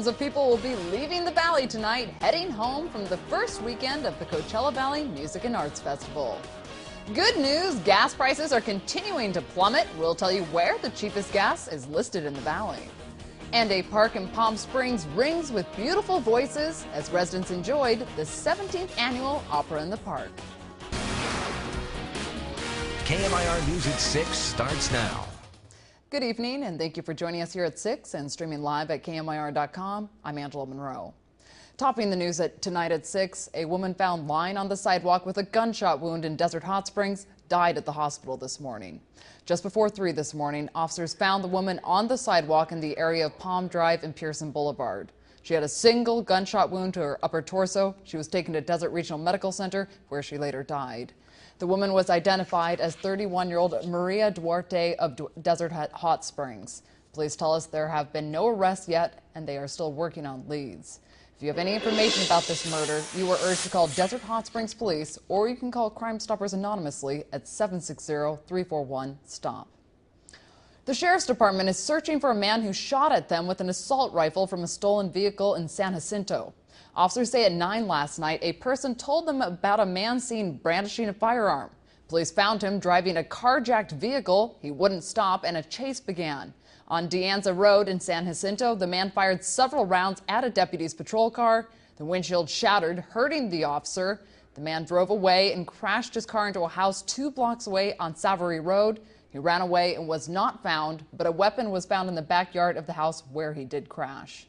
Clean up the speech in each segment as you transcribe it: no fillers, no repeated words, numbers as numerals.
Of people will be leaving the Valley tonight, heading home from the first weekend of the Coachella Valley Music and Arts Festival. Good news, gas prices are continuing to plummet. We'll tell you where the cheapest gas is listed in the Valley. And a park in Palm Springs rings with beautiful voices as residents enjoyed the 17th annual Opera in the Park. KMIR News at 6 starts now. Good evening, and thank you for joining us here at 6 and streaming live at KMIR.com. I'm Angela Monroe. Topping the news tonight at 6, a woman found lying on the sidewalk with a gunshot wound in Desert Hot Springs died at the hospital this morning. Just before 3 this morning, officers found the woman on the sidewalk in the area of Palm Drive and Pearson Boulevard. She had a single gunshot wound to her upper torso. She was taken to Desert Regional Medical Center, where she later died. The woman was identified as 31-year-old Maria Duarte of Desert Hot Springs. Police tell us there have been no arrests yet, and they are still working on leads. If you have any information about this murder, you are urged to call Desert Hot Springs Police, or you can call Crime Stoppers anonymously at 760-341-STOP. The Sheriff's Department is searching for a man who shot at them with an assault rifle from a stolen vehicle in San Jacinto. Officers say at 9 last night, a person told them about a man seen brandishing a firearm. Police found him driving a carjacked vehicle. He wouldn't stop, and a chase began. On De Anza Road in San Jacinto, the man fired several rounds at a deputy's patrol car. The windshield shattered, hurting the officer. The man drove away and crashed his car into a house 2 blocks away on Savory Road. He ran away and was not found, but a weapon was found in the backyard of the house where he did crash.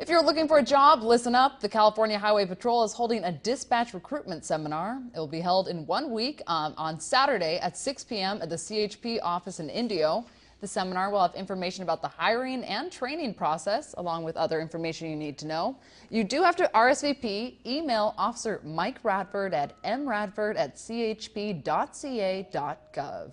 If you're looking for a job, listen up. The California Highway Patrol is holding a dispatch recruitment seminar. It will be held in 1 week on Saturday at 6 p.m. at the CHP office in Indio. The seminar will have information about the hiring and training process, along with other information you need to know. You do have to RSVP. Email Officer Mike Radford at mradford@chp.ca.gov.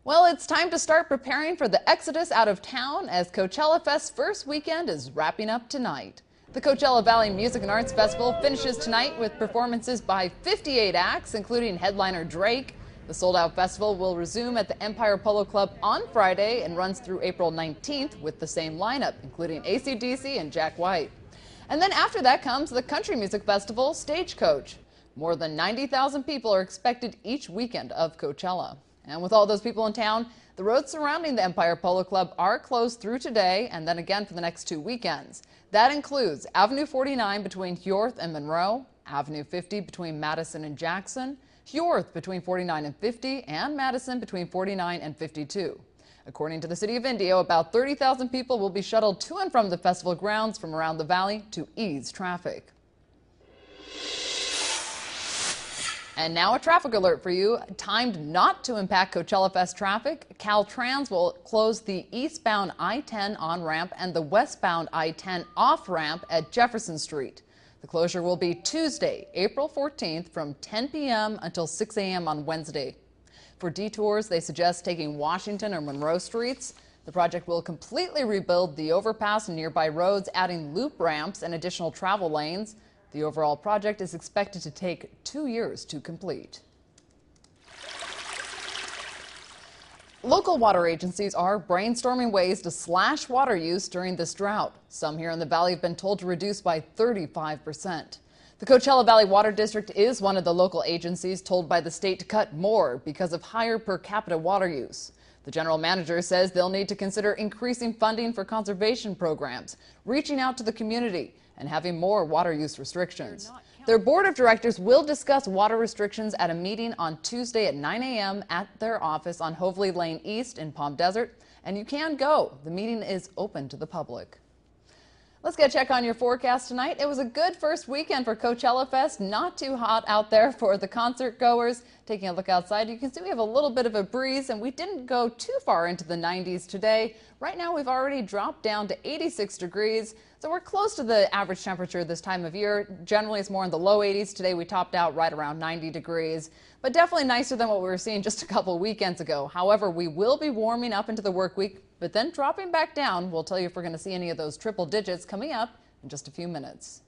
Well, it's time to start preparing for the exodus out of town as Coachella Fest's first weekend is wrapping up tonight. The Coachella Valley Music and Arts Festival finishes tonight with performances by 58 acts, including headliner Drake. The sold-out festival will resume at the Empire Polo Club on Friday and runs through April 19th with the same lineup, including AC/DC and Jack White. And then after that comes the Country Music Festival Stagecoach. More than 90,000 people are expected each weekend of Coachella. And with all those people in town, the roads surrounding the Empire Polo Club are closed through today and then again for the next 2 weekends. That includes Avenue 49 between Hjorth and Monroe, Avenue 50 between Madison and Jackson, Hjorth between 49 and 50, and Madison between 49 and 52. According to the City of Indio, about 30,000 people will be shuttled to and from the festival grounds from around the valley to ease traffic. And now a traffic alert for you. Timed not to impact Coachella Fest traffic, Caltrans will close the eastbound I-10 on-ramp and the westbound I-10 off-ramp at Jefferson Street. The closure will be Tuesday, April 14th from 10 p.m. until 6 a.m. on Wednesday. For detours, they suggest taking Washington or Monroe streets. The project will completely rebuild the overpass and nearby roads, adding loop ramps and additional travel lanes. The overall project is expected to take 2 years to complete. Local water agencies are brainstorming ways to slash water use during this drought. Some here in the valley have been told to reduce by 35%. The Coachella Valley Water District is one of the local agencies told by the state to cut more because of higher per capita water use. The general manager says they'll need to consider increasing funding for conservation programs, reaching out to the community, and having more water use restrictions. Their board of directors will discuss water restrictions at a meeting on Tuesday at 9 a.m. at their office on Hoveley Lane East in Palm Desert, and you can go. The meeting is open to the public. Let's get a check on your forecast tonight. It was a good first weekend for Coachella Fest. Not too hot out there for the concert goers. Taking a look outside, you can see we have a little bit of a breeze, and we didn't go too far into the 90s today. Right now, we've already dropped down to 86 degrees. So we're close to the average temperature this time of year. Generally, it's more in the low 80s. Today, we topped out right around 90 degrees, but definitely nicer than what we were seeing just a couple weekends ago. However, we will be warming up into the work week, but then dropping back down. We'll tell you if we're going to see any of those triple digits coming up in just a few minutes.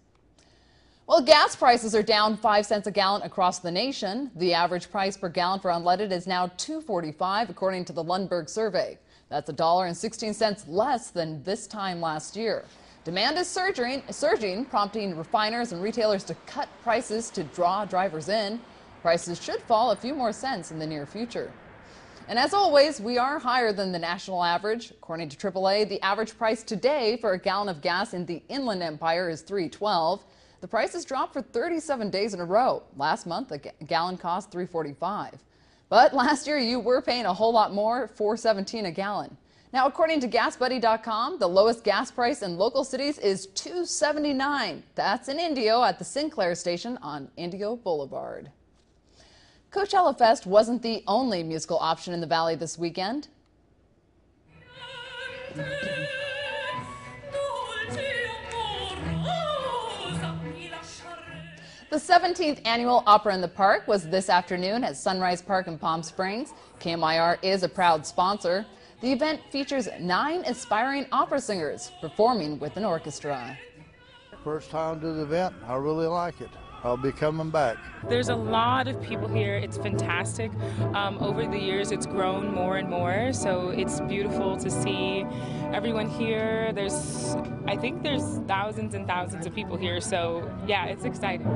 Well, gas prices are down 5 cents a gallon across the nation. The average price per gallon for unleaded is now $2.45, according to the Lundberg survey. That's $1.16 less than this time last year. Demand is surging, prompting refiners and retailers to cut prices to draw drivers in. Prices should fall a few more cents in the near future. And as always, we are higher than the national average. According to AAA, the average price today for a gallon of gas in the Inland Empire is $3.12. The price has dropped for 37 days in a row. Last month, a gallon cost $3.45. But last year, you were paying a whole lot more, $4.17 a gallon. Now, according to GasBuddy.com, the lowest gas price in local cities is $2.79. That's in Indio at the Sinclair station on Indio Boulevard. Coachella Fest wasn't the only musical option in the Valley this weekend. The 17th annual Opera in the Park was this afternoon at Sunrise Park in Palm Springs. KMIR is a proud sponsor. The event features 9 aspiring opera singers performing with an orchestra. First time to the event, I really like it. I'll be coming back. There's a lot of people here. It's fantastic. Over the years, it's grown more and more, so it's beautiful to see everyone here. I think there's thousands and thousands of people here, so yeah, it's exciting.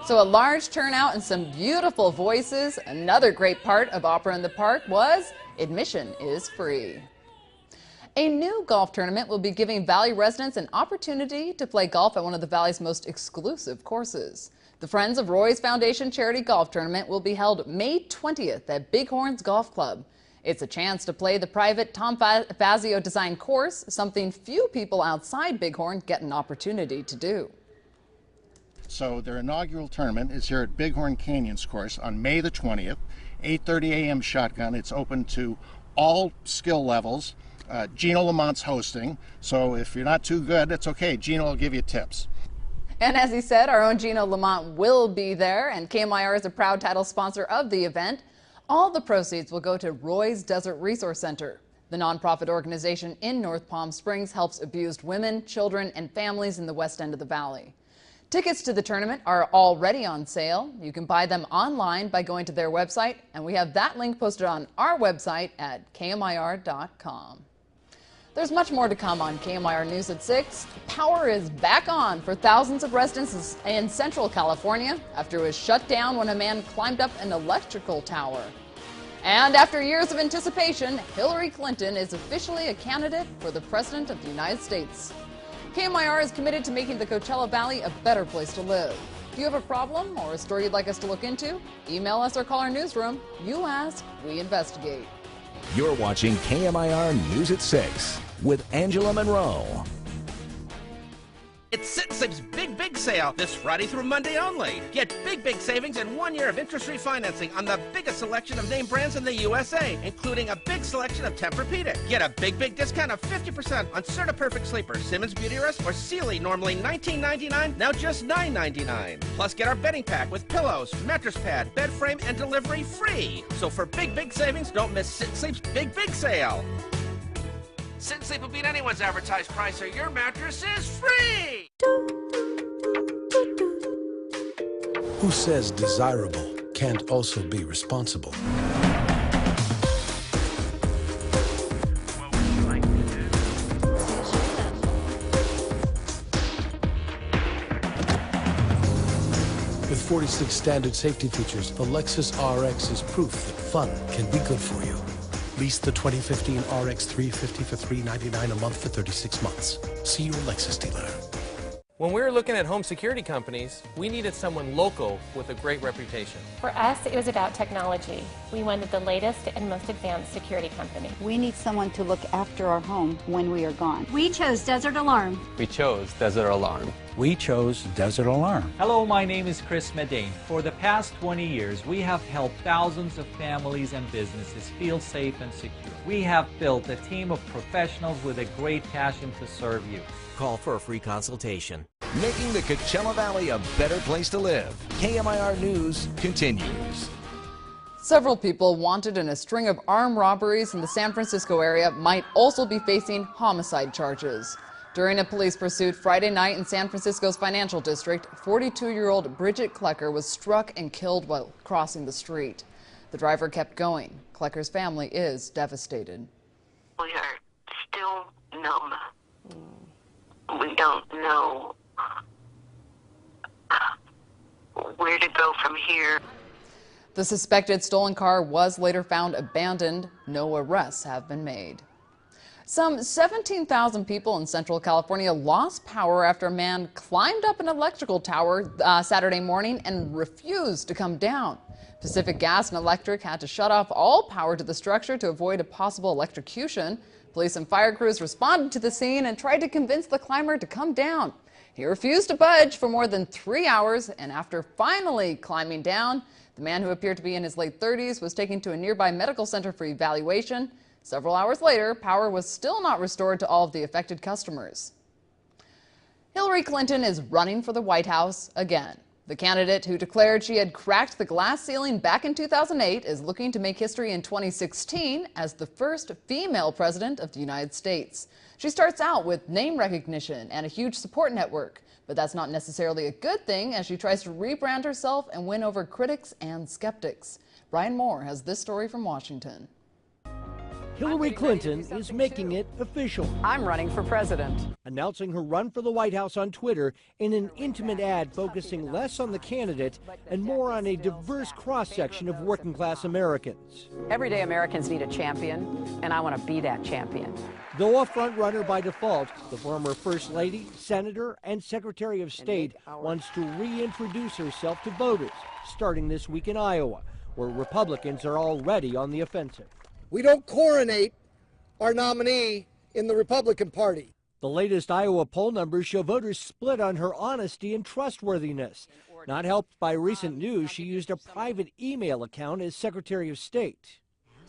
So a large turnout and some beautiful voices. Another great part of Opera in the Park was admission is free. A new golf tournament will be giving Valley residents an opportunity to play golf at one of the Valley's most exclusive courses. The Friends of Roy's Foundation Charity Golf Tournament will be held May 20th at Bighorns Golf Club. It's a chance to play the private Tom Fazio designed course, something few people outside Bighorn get an opportunity to do. So their inaugural tournament is here at Bighorn Canyons course on May the 20th, 8:30 a.m. shotgun. It's open to all skill levels. Gino Lamont's hosting, so if you're not too good, it's okay. Gino will give you tips. And as he said, our own Gino Lamont will be there, and KMIR is a proud title sponsor of the event. All the proceeds will go to Roy's Desert Resource Center. The nonprofit organization in North Palm Springs helps abused women, children, and families in the west end of the valley. Tickets to the tournament are already on sale. You can buy them online by going to their website, and we have that link posted on our website at KMIR.com. There's much more to come on KMIR News at 6. Power is back on for thousands of residents in Central California after it was shut down when a man climbed up an electrical tower. And after years of anticipation, Hillary Clinton is officially a candidate for the President of the United States. KMIR is committed to making the Coachella Valley a better place to live. Do you have a problem or a story you'd like us to look into? Email us or call our newsroom. You ask, we investigate. You're watching KMIR News at 6 with Angela Monroe. It's Sit Sleep's Big Sale this Friday through Monday only. Get big savings and 1 year of interest-free financing on the biggest selection of name brands in the USA, including a big selection of Tempur-Pedic. Get a big discount of 50% on Serta Perfect Sleeper, Simmons Beautyrest, or Sealy, normally $19.99, now just $9.99. Plus, get our bedding pack with pillows, mattress pad, bed frame, and delivery free. So for big savings, don't miss Sit Sleep's Big Sale. Sit Sleep will beat anyone's advertised price, or your mattress is free! Who says desirable can't also be responsible? With 46 standard safety features, the Lexus RX is proof that fun can be good for you. Lease the 2015 RX 350 for $399 a month for 36 months. See your Lexus dealer. When we were looking at home security companies, we needed someone local with a great reputation. For us, it was about technology. We wanted the latest and most advanced security company. We need someone to look after our home when we are gone. We chose Desert Alarm. We chose Desert Alarm. We chose Desert Alarm. Hello, my name is Chris Medane. For the past 20 years, we have helped thousands of families and businesses feel safe and secure. We have built a team of professionals with a great passion to serve you. Call for a free consultation. Making the Coachella Valley a better place to live. KMIR News continues. Several people wanted in a string of armed robberies in the San Francisco area might also be facing homicide charges. During a police pursuit Friday night in San Francisco's financial district, 42-year-old Bridget Klecker was struck and killed while crossing the street. The driver kept going. Klecker's family is devastated. We are still numb. We don't know where to go from here. The suspected stolen car was later found abandoned. No arrests have been made. Some 17,000 people in Central California lost power after a man climbed up an electrical tower Saturday morning and refused to come down. Pacific Gas and Electric had to shut off all power to the structure to avoid a possible electrocution. Police and fire crews responded to the scene and tried to convince the climber to come down. He refused to budge for more than 3 hours, and after finally climbing down, the man, who appeared to be in his late 30s, was taken to a nearby medical center for evaluation. Several hours later, power was still not restored to all of the affected customers. Hillary Clinton is running for the White House again. The candidate, who declared she had cracked the glass ceiling back in 2008, is looking to make history in 2016 as the first female president of the United States. She starts out with name recognition and a huge support network, but that's not necessarily a good thing as she tries to rebrand herself and win over critics and skeptics. Brian Moore has this story from Washington. Hillary Clinton is making it official. I'm running for president. Announcing her run for the White House on Twitter in an intimate ad focusing less on the candidate and more on a diverse cross-section of working-class Americans. Everyday Americans need a champion, and I want to be that champion. Though a front-runner by default, the former First Lady, Senator, and Secretary of State wants to reintroduce herself to voters, starting this week in Iowa, where Republicans are already on the offensive. We don't coronate our nominee in the Republican Party. The latest Iowa poll numbers show voters split on her honesty and trustworthiness. Not helped by recent news, she used a private email account as Secretary of State.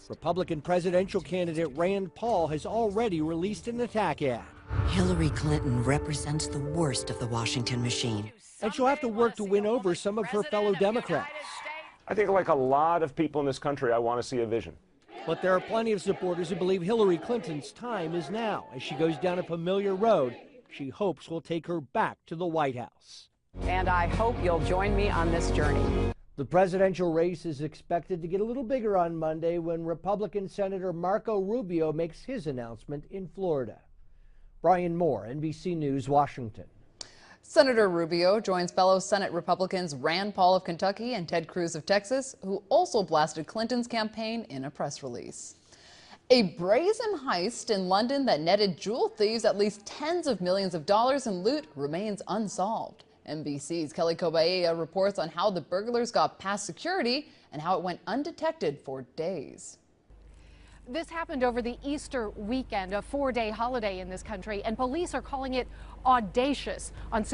Republican presidential candidate Rand Paul has already released an attack ad. Hillary Clinton represents the worst of the Washington machine. And she'll have to work to win over some of her fellow Democrats. I think like a lot of people in this country, I want to see a vision. But there are plenty of supporters who believe Hillary Clinton's time is now. As she goes down a familiar road she hopes will take her back to the White House. And I hope you'll join me on this journey. The presidential race is expected to get a little bigger on Monday when Republican Senator Marco Rubio makes his announcement in Florida. Brian Moore, NBC News, Washington. Senator Rubio joins fellow Senate Republicans Rand Paul of Kentucky and Ted Cruz of Texas, who also blasted Clinton's campaign in a press release. A brazen heist in London that netted jewel thieves at least tens of millions of dollars in loot remains unsolved. NBC's Kelly Kobaea reports on how the burglars got past security and how it went undetected for days. This happened over the Easter weekend, a 4-day holiday in this country, and police are calling it audacious. On